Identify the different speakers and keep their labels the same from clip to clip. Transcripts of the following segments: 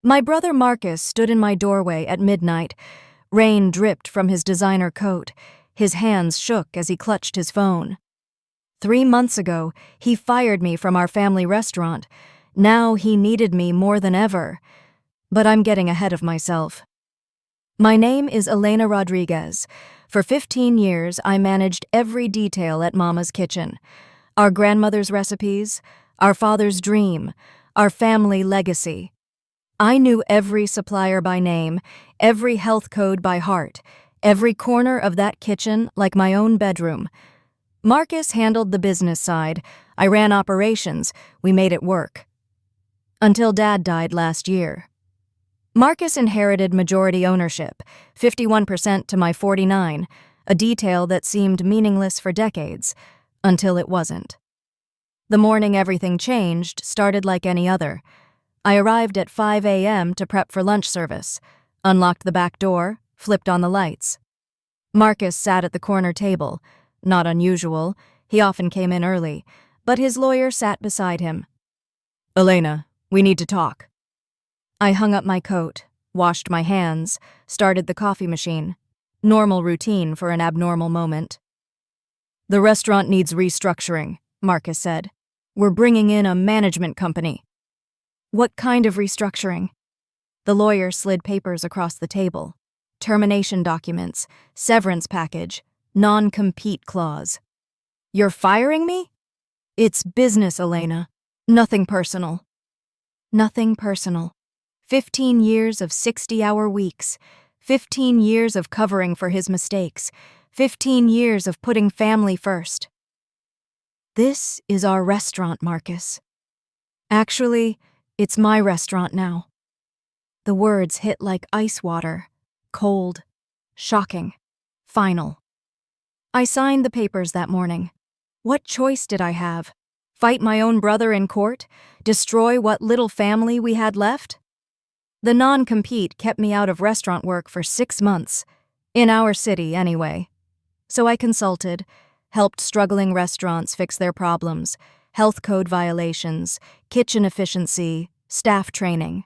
Speaker 1: My brother Marcus stood in my doorway at midnight. Rain dripped from his designer coat. His hands shook as he clutched his phone. 3 months ago, he fired me from our family restaurant. Now he needed me more than ever. But I'm getting ahead of myself. My name is Elena Rodriguez. For 15 years, I managed every detail at Mama's Kitchen. Our grandmother's recipes, our father's dream, our family legacy. I knew every supplier by name, every health code by heart, every corner of that kitchen like my own bedroom. Marcus handled the business side. I ran operations. We made it work. Until Dad died last year. Marcus inherited majority ownership, 51% to my 49, a detail that seemed meaningless for decades, until it wasn't. The morning everything changed started like any other. I arrived at 5 a.m. to prep for lunch service, unlocked the back door, flipped on the lights. Marcus sat at the corner table. Not unusual, he often came in early, but his lawyer sat beside him. "Elena, we need to talk." I hung up my coat, washed my hands, started the coffee machine. Normal routine for an abnormal moment. "The restaurant needs restructuring," Marcus said. "We're bringing in a management company." "What kind of restructuring?" The lawyer slid papers across the table. Termination documents, severance package, non-compete clause. "You're firing me?" "It's business, Elena. Nothing personal." Nothing personal. 15 years of 60-hour weeks. 15 years of covering for his mistakes. 15 years of putting family first. "This is our restaurant, Marcus. Actually, it's my restaurant now." The words hit like ice water. Cold. Shocking. Final. I signed the papers that morning. What choice did I have? Fight my own brother in court? Destroy what little family we had left? The non-compete kept me out of restaurant work for 6 months. In our city, anyway. So I consulted, helped struggling restaurants fix their problems, health code violations, kitchen efficiency, staff training.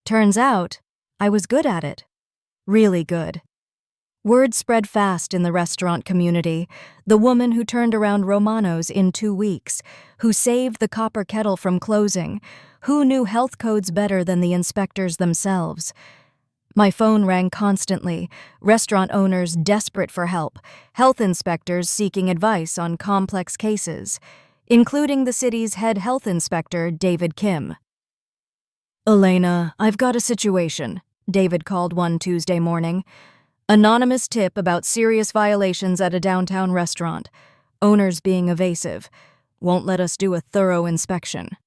Speaker 1: Turns out, I was good at it. Really good. Word spread fast in the restaurant community. The woman who turned around Romano's in 2 weeks, who saved the copper kettle from closing, who knew health codes better than the inspectors themselves. My phone rang constantly, restaurant owners desperate for help, health inspectors seeking advice on complex cases, including the city's head health inspector, David Kim. "Elena, I've got a situation," David called one Tuesday morning. "Anonymous tip about serious violations at a downtown restaurant. Owners being evasive. Won't let us do a thorough inspection."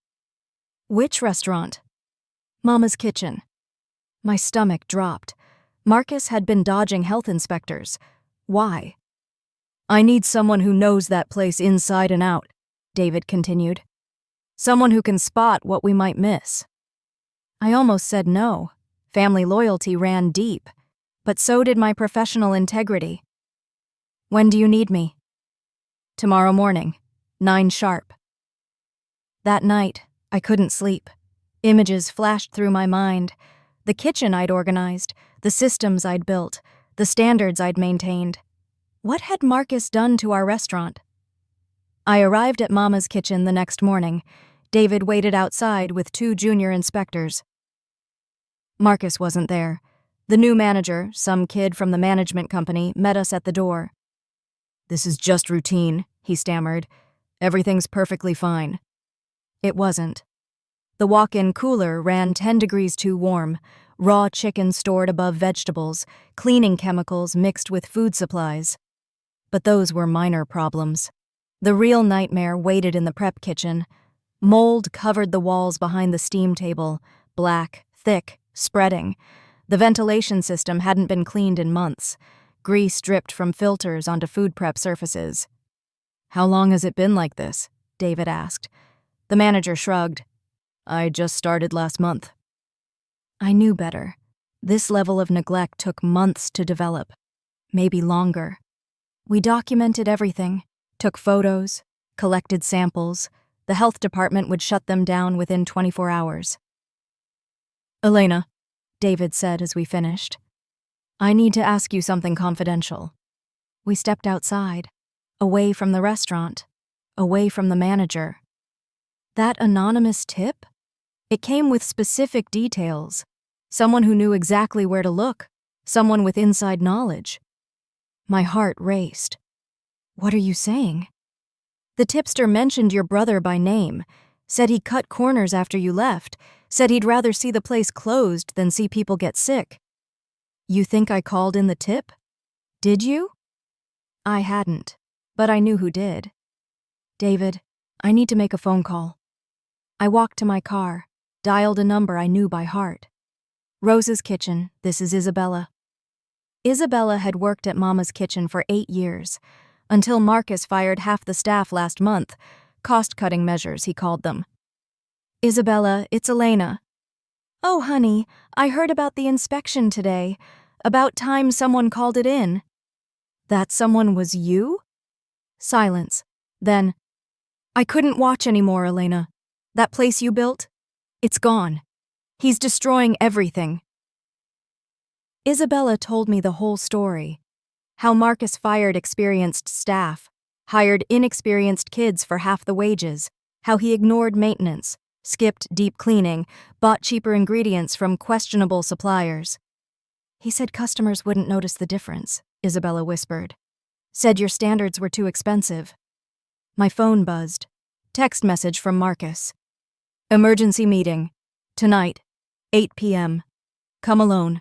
Speaker 1: "Which restaurant?" "Mama's Kitchen." My stomach dropped. Marcus had been dodging health inspectors. Why? "I need someone who knows that place inside and out," David continued. "Someone who can spot what we might miss." I almost said no. Family loyalty ran deep, but so did my professional integrity. "When do you need me?" "Tomorrow morning, 9 sharp." That night, I couldn't sleep. Images flashed through my mind. The kitchen I'd organized, the systems I'd built, the standards I'd maintained. What had Marcus done to our restaurant? I arrived at Mama's Kitchen the next morning. David waited outside with 2 junior inspectors. Marcus wasn't there. The new manager, some kid from the management company, met us at the door. "This is just routine," he stammered. "Everything's perfectly fine." It wasn't. The walk-in cooler ran 10 degrees too warm, raw chicken stored above vegetables, cleaning chemicals mixed with food supplies. But those were minor problems. The real nightmare waited in the prep kitchen. Mold covered the walls behind the steam table, black, thick, spreading. The ventilation system hadn't been cleaned in months. Grease dripped from filters onto food prep surfaces. "How long has it been like this?" David asked. The manager shrugged. "I just started last month." I knew better. This level of neglect took months to develop, maybe longer. We documented everything, took photos, collected samples. The health department would shut them down within 24 hours. Elena, David said as we finished. I need to ask you something confidential. We stepped outside, away from the restaurant, away from the manager. That anonymous tip? It came with specific details. Someone who knew exactly where to look. Someone with inside knowledge. My heart raced. What are you saying? The tipster mentioned your brother by name, said he cut corners after you left, said he'd rather see the place closed than see people get sick. You think I called in the tip? Did you? I hadn't, but I knew who did. David, I need to make a phone call. I walked to my car, dialed a number I knew by heart. Rose's Kitchen, this is Isabella. Isabella had worked at Mama's Kitchen for 8 years, until Marcus fired half the staff last month, cost-cutting measures, he called them. Isabella, it's Elena. Oh, honey, I heard about the inspection today. About time someone called it in. That someone was you? Silence. Then, I couldn't watch anymore, Elena. That place you built? It's gone. He's destroying everything. Isabella told me the whole story. How Marcus fired experienced staff, hired inexperienced kids for half the wages, how he ignored maintenance, skipped deep cleaning, bought cheaper ingredients from questionable suppliers. He said customers wouldn't notice the difference, Isabella whispered. Said your standards were too expensive. My phone buzzed. Text message from Marcus. Emergency meeting. Tonight, 8 p.m. Come alone.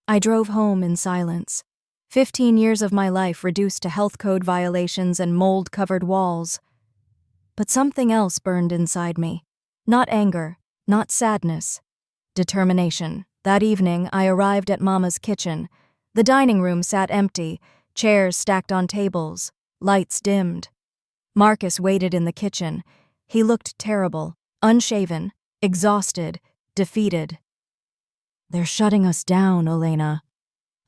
Speaker 1: I drove home in silence. 15 years of my life reduced to health code violations and mold-covered walls. But something else burned inside me. Not anger, not sadness. Determination. That evening, I arrived at Mama's Kitchen. The dining room sat empty, chairs stacked on tables, lights dimmed. Marcus waited in the kitchen. He looked terrible, unshaven, exhausted, defeated. They're shutting us down, Elena.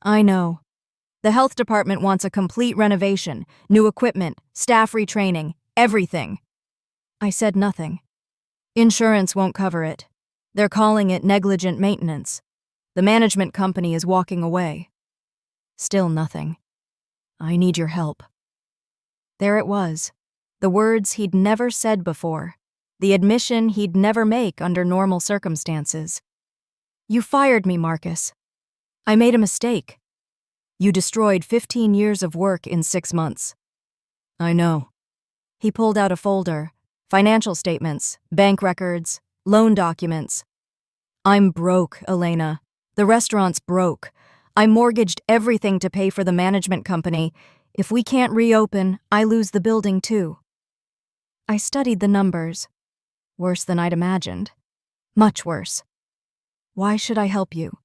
Speaker 1: I know. The health department wants a complete renovation, new equipment, staff retraining, everything. I said nothing. Insurance won't cover it. They're calling it negligent maintenance. The management company is walking away. Still nothing. I need your help. There it was. The words he'd never said before. The admission he'd never make under normal circumstances. You fired me, Marcus. I made a mistake. You destroyed 15 years of work in 6 months. I know. He pulled out a folder. Financial statements, bank records, loan documents. I'm broke, Elena. The restaurant's broke. I mortgaged everything to pay for the management company. If we can't reopen, I lose the building too. I studied the numbers. Worse than I'd imagined. Much worse. Why should I help you?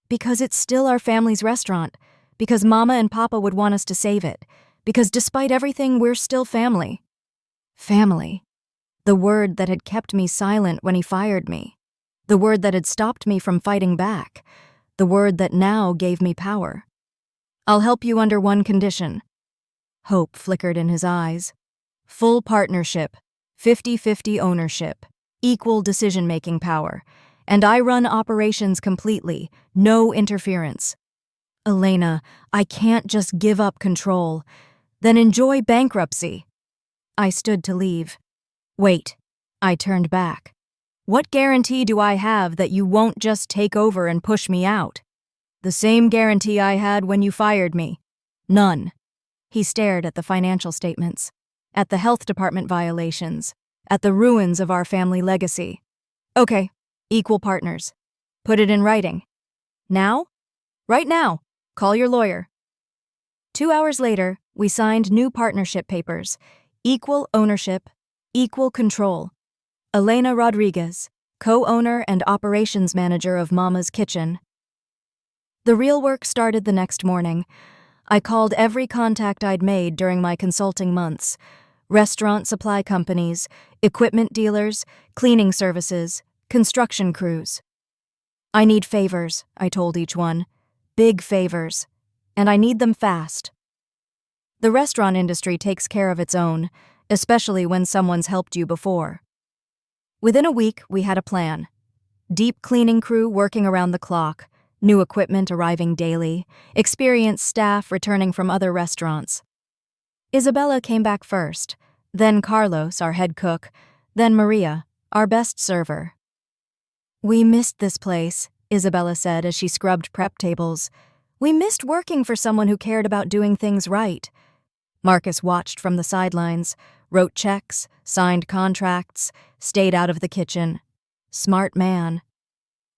Speaker 1: Because it's still our family's restaurant. Because Mama and Papa would want us to save it. Because despite everything, we're still family. Family. The word that had kept me silent when he fired me. The word that had stopped me from fighting back. The word that now gave me power. I'll help you under one condition. Hope flickered in his eyes. Full partnership, 50-50 ownership, equal decision-making power, and I run operations completely, no interference. Elena, I can't just give up control. Then enjoy bankruptcy. I stood to leave. Wait, I turned back. What guarantee do I have that you won't just take over and push me out? The same guarantee I had when you fired me. None. He stared at the financial statements, at the health department violations, at the ruins of our family legacy. Okay, equal partners. Put it in writing. Now? Right now. Call your lawyer. 2 hours later, we signed new partnership papers. Equal ownership, equal control. Elena Rodriguez, co-owner and operations manager of Mama's Kitchen. The real work started the next morning. I called every contact I'd made during my consulting months. Restaurant supply companies, equipment dealers, cleaning services, construction crews. I need favors, I told each one. Big favors. And I need them fast. The restaurant industry takes care of its own, especially when someone's helped you before. Within a week, we had a plan. Deep cleaning crew working around the clock, new equipment arriving daily, experienced staff returning from other restaurants. Isabella came back first, then Carlos, our head cook, then Maria, our best server. "We missed this place," Isabella said as she scrubbed prep tables. "We missed working for someone who cared about doing things right." Marcus watched from the sidelines, wrote checks, signed contracts, stayed out of the kitchen. Smart man.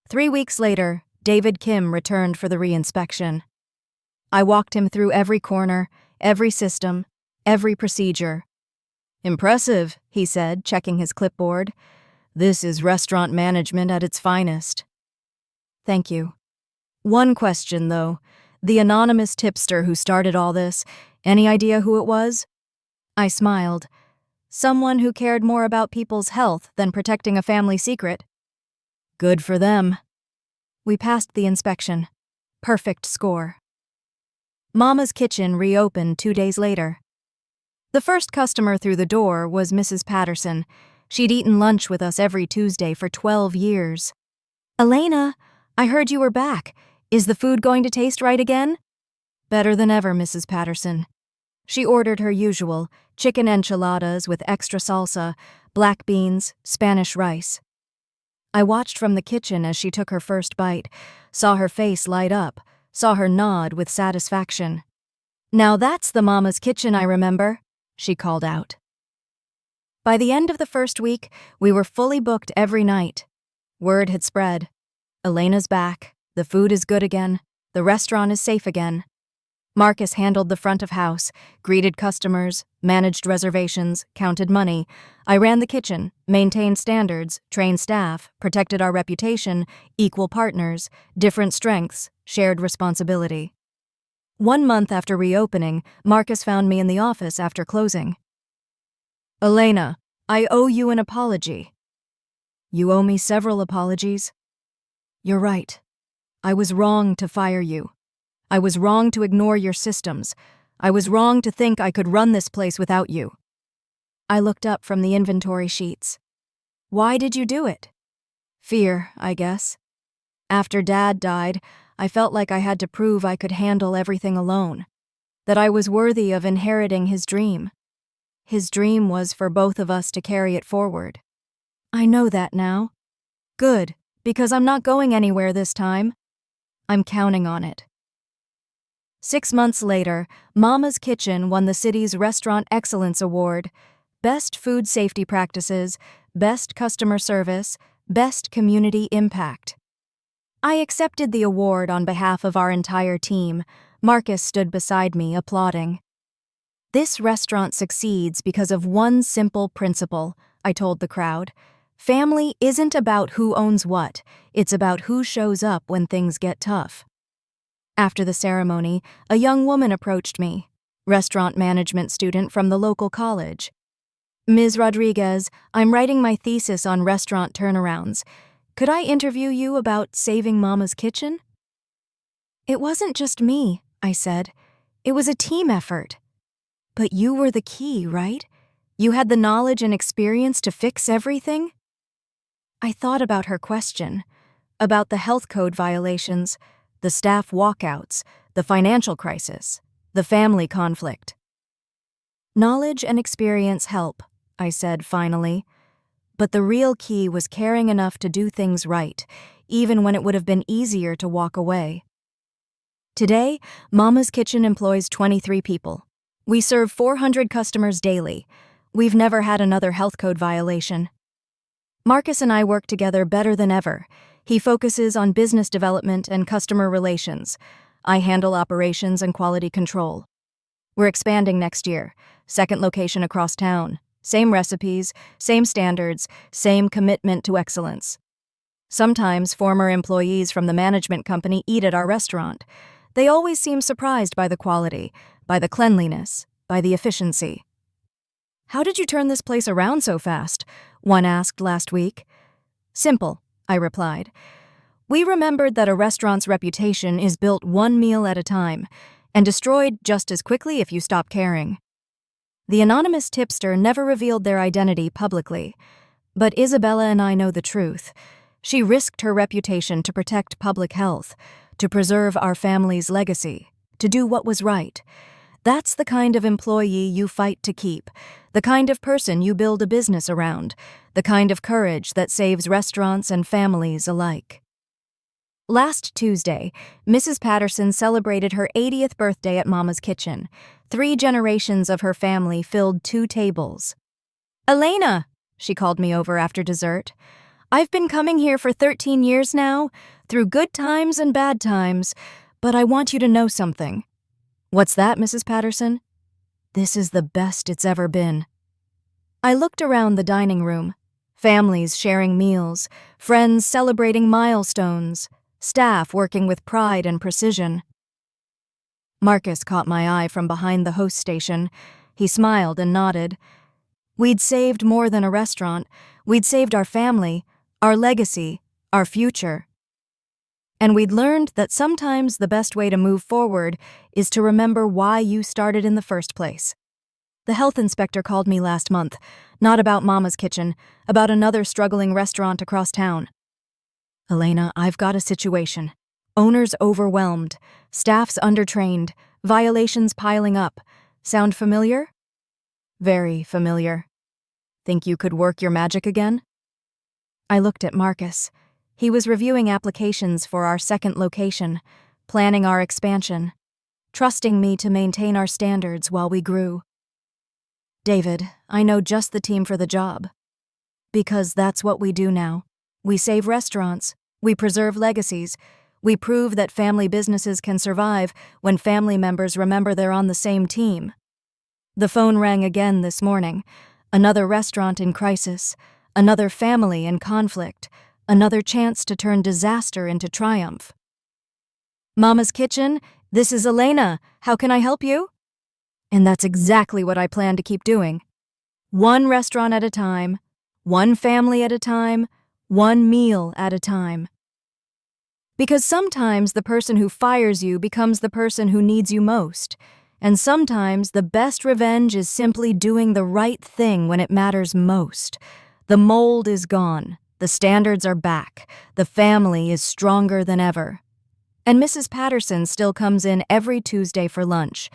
Speaker 1: 3 weeks later, David Kim returned for the re-inspection. I walked him through every corner, every system, every procedure. "Impressive," he said, checking his clipboard. "This is restaurant management at its finest." "Thank you. One question, though. The anonymous tipster who started all this, any idea who it was?" I smiled. "Someone who cared more about people's health than protecting a family secret." "Good for them." We passed the inspection. Perfect score. Mama's Kitchen reopened 2 days later. The first customer through the door was Mrs. Patterson. She'd eaten lunch with us every Tuesday for 12 years. "Elena, I heard you were back. Is the food going to taste right again?" "Better than ever, Mrs. Patterson." She ordered her usual, chicken enchiladas with extra salsa, black beans, Spanish rice. I watched from the kitchen as she took her first bite, saw her face light up, saw her nod with satisfaction. "Now that's the Mama's Kitchen I remember," she called out. By the end of the first week, we were fully booked every night. Word had spread. Elena's back, the food is good again, the restaurant is safe again. Marcus handled the front of house, greeted customers, managed reservations, counted money. I ran the kitchen, maintained standards, trained staff, protected our reputation, equal partners, different strengths, shared responsibility. 1 month after reopening, Marcus found me in the office after closing. "Elena, I owe you an apology." "You owe me several apologies." "You're right. I was wrong to fire you. I was wrong to ignore your systems. I was wrong to think I could run this place without you." I looked up from the inventory sheets. "Why did you do it?" "Fear, I guess. After Dad died, I felt like I had to prove I could handle everything alone, that I was worthy of inheriting his dream. His dream was for both of us to carry it forward. I know that now. Good, because I'm not going anywhere this time. I'm counting on it." 6 months later, Mama's Kitchen won the city's Restaurant Excellence Award, Best Food Safety Practices, Best Customer Service, Best Community Impact. I accepted the award on behalf of our entire team. Marcus stood beside me, applauding. "This restaurant succeeds because of one simple principle," I told the crowd. "Family isn't about who owns what, it's about who shows up when things get tough." After the ceremony, a young woman approached me, restaurant management student from the local college. "Ms. Rodriguez, I'm writing my thesis on restaurant turnarounds. Could I interview you about saving Mama's Kitchen?" "It wasn't just me," I said. "It was a team effort." "But you were the key, right? You had the knowledge and experience to fix everything?" I thought about her question, about the health code violations, the staff walkouts, the financial crisis, the family conflict. "Knowledge and experience help," I said finally. But the real key was caring enough to do things right, even when it would have been easier to walk away. Today, Mama's Kitchen employs 23 people. We serve 400 customers daily. We've never had another health code violation. Marcus and I work together better than ever. He focuses on business development and customer relations. I handle operations and quality control. We're expanding next year. Second location across town. Same recipes, same standards, same commitment to excellence. Sometimes former employees from the management company eat at our restaurant. They always seem surprised by the quality, by the cleanliness, by the efficiency. "How did you turn this place around so fast?" one asked last week. "Simple," I replied. "We remembered that a restaurant's reputation is built one meal at a time and destroyed just as quickly if you stop caring." The anonymous tipster never revealed their identity publicly, but Isabella and I know the truth. She risked her reputation to protect public health, to preserve our family's legacy, to do what was right. That's the kind of employee you fight to keep, the kind of person you build a business around, the kind of courage that saves restaurants and families alike. Last Tuesday, Mrs. Patterson celebrated her 80th birthday at Mama's Kitchen. 3 generations of her family filled 2 tables. "Elena," she called me over after dessert. "I've been coming here for 13 years now, through good times and bad times, but I want you to know something." "What's that, Mrs. Patterson?" "This is the best it's ever been." I looked around the dining room. Families sharing meals, friends celebrating milestones, staff working with pride and precision. Marcus caught my eye from behind the host station. He smiled and nodded. We'd saved more than a restaurant. We'd saved our family, our legacy, our future. And we'd learned that sometimes the best way to move forward is to remember why you started in the first place. The health inspector called me last month, not about Mama's Kitchen, about another struggling restaurant across town. "Elena, I've got a situation. Owners overwhelmed, staff's undertrained, violations piling up. Sound familiar?" "Very familiar. Think you could work your magic again?" I looked at Marcus. He was reviewing applications for our second location, planning our expansion, trusting me to maintain our standards while we grew. "David, I know just the team for the job. Because that's what we do now. We save restaurants. We preserve legacies. We prove that family businesses can survive when family members remember they're on the same team." The phone rang again this morning. Another restaurant in crisis. Another family in conflict. Another chance to turn disaster into triumph. "Mama's Kitchen, this is Elena. How can I help you?" And that's exactly what I plan to keep doing. One restaurant at a time, one family at a time, one meal at a time. Because sometimes the person who fires you becomes the person who needs you most, and sometimes the best revenge is simply doing the right thing when it matters most. The mold is gone, the standards are back, the family is stronger than ever. And Mrs. Patterson still comes in every Tuesday for lunch,